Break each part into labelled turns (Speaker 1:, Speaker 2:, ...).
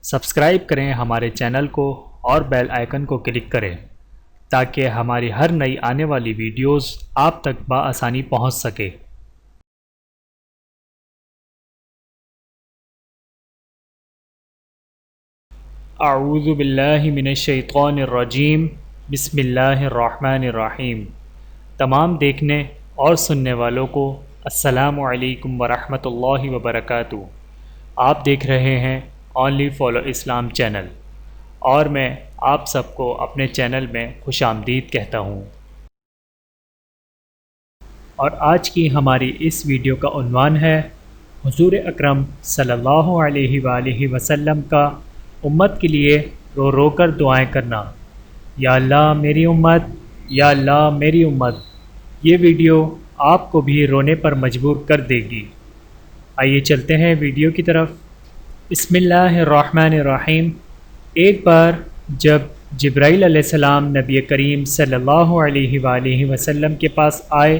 Speaker 1: Subscribe کریں ہمارے channel کو اور بیل آئیکن کو کلک کریں تاکہ ہماری ہر نئی آنے والی ویڈیوز آپ تک بآسانی پہنچ سکے۔ اعوذ باللہ من الشیطان الرجیم، بسم اللہ الرحمن الرحیم۔ تمام دیکھنے اور سننے والوں کو السلام علیکم ورحمۃ اللہ وبرکاتہ۔ آپ دیکھ رہے ہیں اونلی فالو اسلام چینل، اور میں آپ سب کو اپنے چینل میں خوش آمدید کہتا ہوں۔ اور آج کی ہماری اس ویڈیو کا عنوان ہے حضور اکرم صلی اللہ علیہ وآلہ وسلم کا امت کے لیے رو رو کر دعائیں کرنا۔ یا اللہ میری امت، یا اللہ میری امت۔ یہ ویڈیو آپ کو بھی رونے پر مجبور کر دے گی۔ آئیے چلتے ہیں ویڈیو کی طرف۔ بسم اللہ الرحمن الرحیم۔ ایک بار جب جبرائیل علیہ السلام نبی کریم صلی اللہ علیہ وآلہ وسلم کے پاس آئے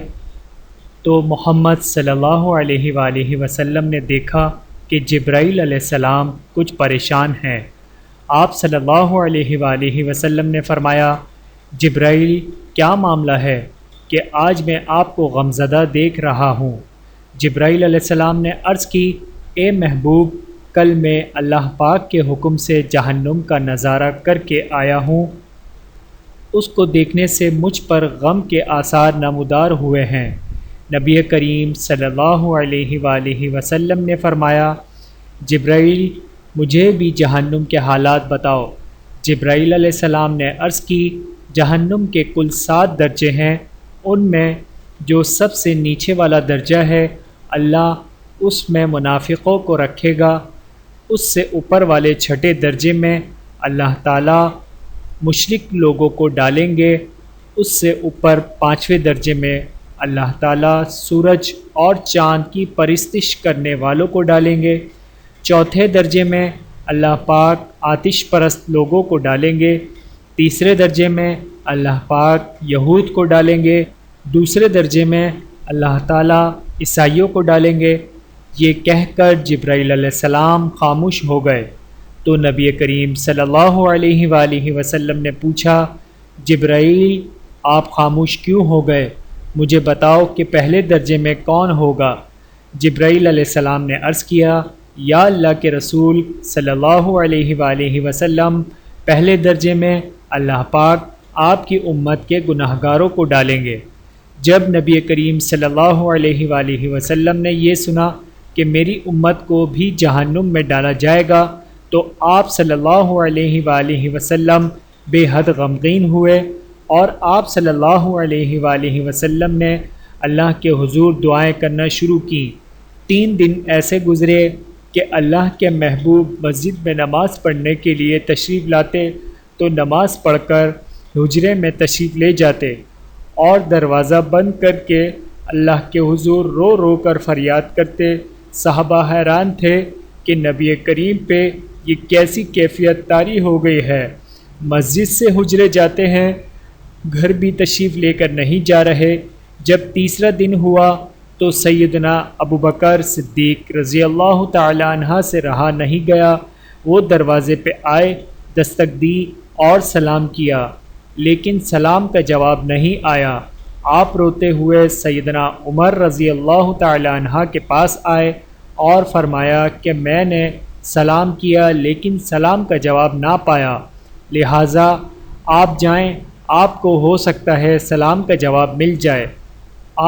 Speaker 1: تو محمد صلی اللہ علیہ وآلہ وسلم نے دیکھا کہ جبرائیل علیہ السلام کچھ پریشان ہیں۔ آپ صلی اللہ علیہ وآلہ وسلم نے فرمایا، جبرائیل کیا معاملہ ہے کہ آج میں آپ کو غمزدہ دیکھ رہا ہوں؟ جبرائیل علیہ السلام نے عرض کی، اے محبوب، کل میں اللہ پاک کے حکم سے جہنم کا نظارہ کر کے آیا ہوں۔ اس کو دیکھنے سے مجھ پر غم کے آثار نمودار ہوئے ہیں۔ نبی کریم صلی اللہ علیہ وآلہ وسلم نے فرمایا، جبرائیل مجھے بھی جہنم کے حالات بتاؤ۔ جبرائیل علیہ السلام نے عرض کی، جہنم کے کل 7 درجے ہیں، ان میں جو سب سے نیچے والا درجہ ہے اللہ اس میں منافقوں کو رکھے گا۔ اس سے اوپر والے 6 درجے میں اللہ تعالیٰ مشرک لوگوں کو ڈالیں گے۔ اس سے اوپر 5ویں درجے میں اللہ تعالیٰ سورج اور چاند کی پرستش کرنے والوں کو ڈالیں گے۔ 4تھے درجے میں اللہ پاک آتش پرست لوگوں کو ڈالیں گے۔ 3رے درجے میں اللہ پاک یہود کو ڈالیں گے۔ 2 درجے میں اللہ تعالیٰ عیسائیوں کو ڈالیں گے۔ یہ کہہ کر جبرائیل علیہ السلام خاموش ہو گئے تو نبی کریم صلی اللہ علیہ وآلہ وسلم نے پوچھا، جبرائیل آپ خاموش کیوں ہو گئے؟ مجھے بتاؤ کہ پہلے درجے میں کون ہوگا؟ جبرائیل علیہ السلام نے عرض کیا، یا اللہ کے رسول صلی اللہ علیہ وآلہ وسلم، پہلے درجے میں اللہ پاک آپ کی امت کے گناہ گاروں کو ڈالیں گے۔ جب نبی کریم صلی اللہ علیہ وآلہ وسلم نے یہ سنا کہ میری امت کو بھی جہنم میں ڈالا جائے گا تو آپ صلی اللہ علیہ وآلہ وسلم بے حد غمگین ہوئے، اور آپ صلی اللہ علیہ وآلہ وسلم نے اللہ کے حضور دعائیں کرنا شروع کی۔ 3 دن ایسے گزرے کہ اللہ کے محبوب مسجد میں نماز پڑھنے کے لیے تشریف لاتے تو نماز پڑھ کر حجرے میں تشریف لے جاتے اور دروازہ بند کر کے اللہ کے حضور رو رو کر فریاد کرتے۔ صحابہ حیران تھے کہ نبی کریم پہ یہ کیسی کیفیت طاری ہو گئی ہے، مسجد سے حجرے جاتے ہیں، گھر بھی تشریف لے کر نہیں جا رہے۔ جب 3را دن ہوا تو سیدنا ابوبکر صدیق رضی اللہ تعالی عنہ سے رہا نہیں گیا۔ وہ دروازے پہ آئے، دستک دی اور سلام کیا، لیکن سلام کا جواب نہیں آیا۔ آپ روتے ہوئے سیدنا عمر رضی اللہ تعالی عنہ کے پاس آئے اور فرمایا کہ میں نے سلام کیا لیکن سلام کا جواب نہ پایا، لہٰذا آپ جائیں، آپ کو ہو سکتا ہے سلام کا جواب مل جائے۔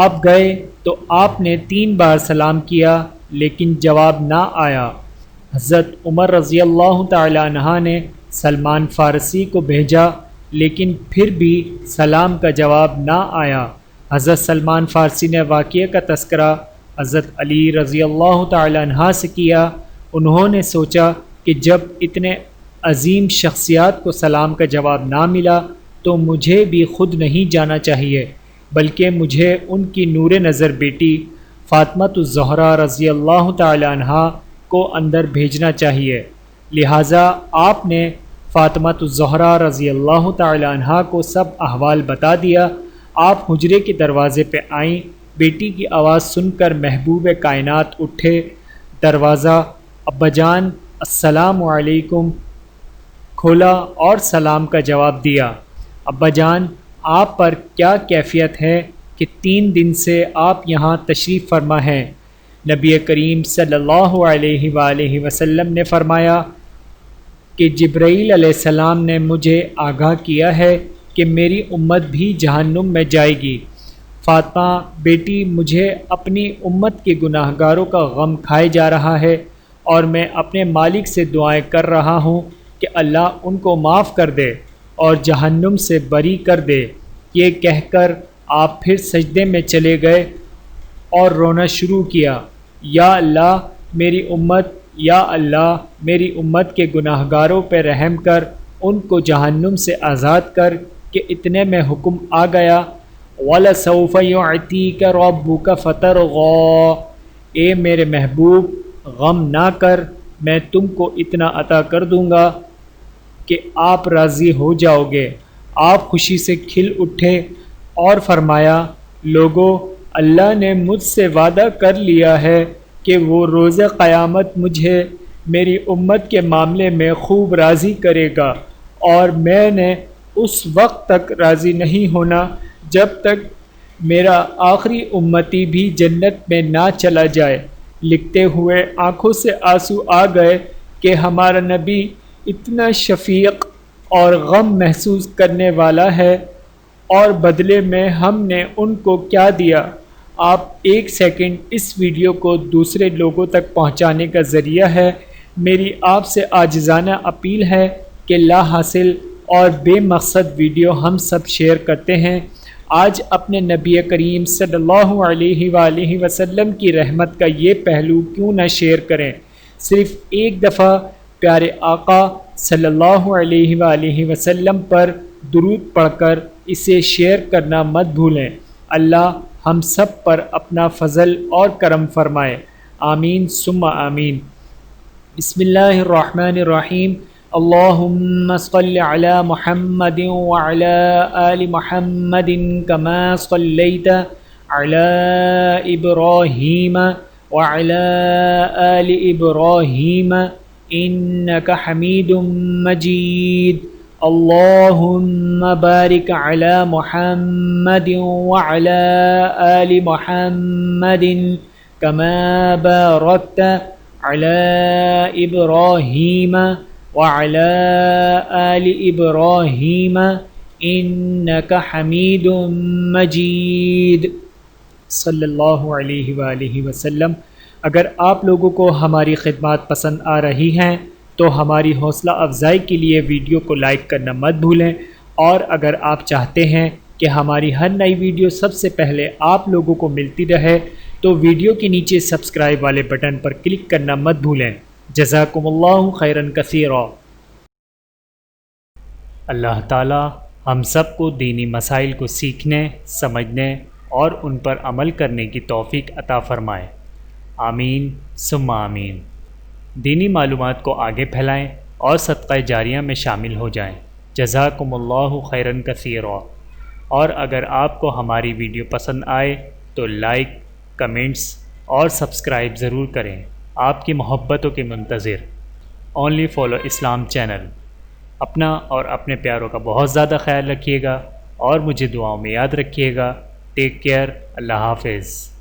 Speaker 1: آپ گئے تو آپ نے 3 بار سلام کیا لیکن جواب نہ آیا۔ حضرت عمر رضی اللہ تعالی عنہ نے سلمان فارسی کو بھیجا لیکن پھر بھی سلام کا جواب نہ آیا۔ حضرت سلمان فارسی نے واقعے کا تذکرہ حضرت علی رضی اللہ تعالی عنہ سے کیا۔ انہوں نے سوچا کہ جب اتنے عظیم شخصیات کو سلام کا جواب نہ ملا تو مجھے بھی خود نہیں جانا چاہیے، بلکہ مجھے ان کی نور نظر بیٹی فاطمہ الزہرا رضی اللہ تعالی عنہ کو اندر بھیجنا چاہیے۔ لہٰذا آپ نے فاطمہ الزہرا رضی اللہ تعالی عنہ کو سب احوال بتا دیا۔ آپ حجرے کے دروازے پہ آئیں، بیٹی کی آواز سن کر محبوب کائنات اٹھے، دروازہ ابا جان السلام علیکم کھولا اور سلام کا جواب دیا۔ ابا جان، آپ پر کیا کیفیت ہے کہ 3 دن سے آپ یہاں تشریف فرما ہیں؟ نبی کریم صلی اللہ علیہ وآلہ وسلم نے فرمایا کہ جبرائیل علیہ السلام نے مجھے آگاہ کیا ہے کہ میری امت بھی جہنم میں جائے گی۔ فاطمہ بیٹی، مجھے اپنی امت کے گناہ گاروں کا غم کھائے جا رہا ہے اور میں اپنے مالک سے دعائیں کر رہا ہوں کہ اللہ ان کو معاف کر دے اور جہنم سے بری کر دے۔ یہ کہہ کر آپ پھر سجدے میں چلے گئے اور رونا شروع کیا۔ یا اللہ میری امت، یا اللہ میری امت کے گناہ گاروں پہ رحم کر، ان کو جہنم سے آزاد کر کہ اتنے میں حکم آ گیا، وَلَسَوْفَ يُعْتِيكَ رَبُّكَ فَتَرْضَىٰ، اے میرے محبوب غم نہ کر، میں تم کو اتنا عطا کر دوں گا کہ آپ راضی ہو جاؤ گے۔ آپ خوشی سے کھل اٹھے اور فرمایا، لوگو، اللہ نے مجھ سے وعدہ کر لیا ہے کہ وہ روز قیامت مجھے میری امت کے معاملے میں خوب راضی کرے گا، اور میں نے اس وقت تک راضی نہیں ہونا جب تک میرا آخری امتی بھی جنت میں نہ چلا جائے۔ لکھتے ہوئے آنکھوں سے آنسو آ گئے کہ ہمارا نبی اتنا شفیق اور غم محسوس کرنے والا ہے، اور بدلے میں ہم نے ان کو کیا دیا؟ آپ 1 سیکنڈ اس ویڈیو کو دوسرے لوگوں تک پہنچانے کا ذریعہ ہے۔ میری آپ سے عاجزانہ اپیل ہے کہ لا حاصل اور بے مقصد ویڈیو ہم سب شیئر کرتے ہیں۔ آج اپنے نبی کریم صلی اللہ علیہ وآلہ وسلم کی رحمت کا یہ پہلو کیوں نہ شیئر کریں؟ صرف ایک دفعہ پیارے آقا صلی اللہ علیہ وآلہ وسلم پر درود پڑھ کر اسے شیئر کرنا مت بھولیں۔ اللہ ہم سب پر اپنا فضل اور کرم فرمائے، آمین ثم آمین۔ بسم اللہ الرحمن الرحیم۔ اللہم صل علی محمد وعلی آل محمد کما صلیت علی ابراہیم وعلی آل ابراہیم انک حمید مجید۔ اللہم بارک علی محمد وعلی آل محمد کما بارکت علی ابراہیم وعلی آل ابراہیم انک حمید مجید۔ صلی اللہ علیہ وآلہ وسلم۔ اگر آپ لوگوں کو ہماری خدمات پسند آ رہی ہیں تو ہماری حوصلہ افزائی کے لیے ویڈیو کو لائک کرنا مت بھولیں، اور اگر آپ چاہتے ہیں کہ ہماری ہر نئی ویڈیو سب سے پہلے آپ لوگوں کو ملتی رہے تو ویڈیو کے نیچے سبسکرائب والے بٹن پر کلک کرنا مت بھولیں۔ جزاکم اللہ خیرا کثیرا۔ اللہ تعالی ہم سب کو دینی مسائل کو سیکھنے، سمجھنے اور ان پر عمل کرنے کی توفیق عطا فرمائے، آمین ثم آمین۔ دینی معلومات کو آگے پھیلائیں اور صدقہ جاریہ میں شامل ہو جائیں۔ جزاکم اللہ خیرا کثیرا۔ اور اگر آپ کو ہماری ویڈیو پسند آئے تو لائک، کمنٹس اور سبسکرائب ضرور کریں۔ آپ کی محبتوں کے منتظر۔ اونلی فالو اسلام چینل۔ اپنا اور اپنے پیاروں کا بہت زیادہ خیال رکھیے گا اور مجھے دعاؤں میں یاد رکھیے گا۔ Take care. اللہ حافظ۔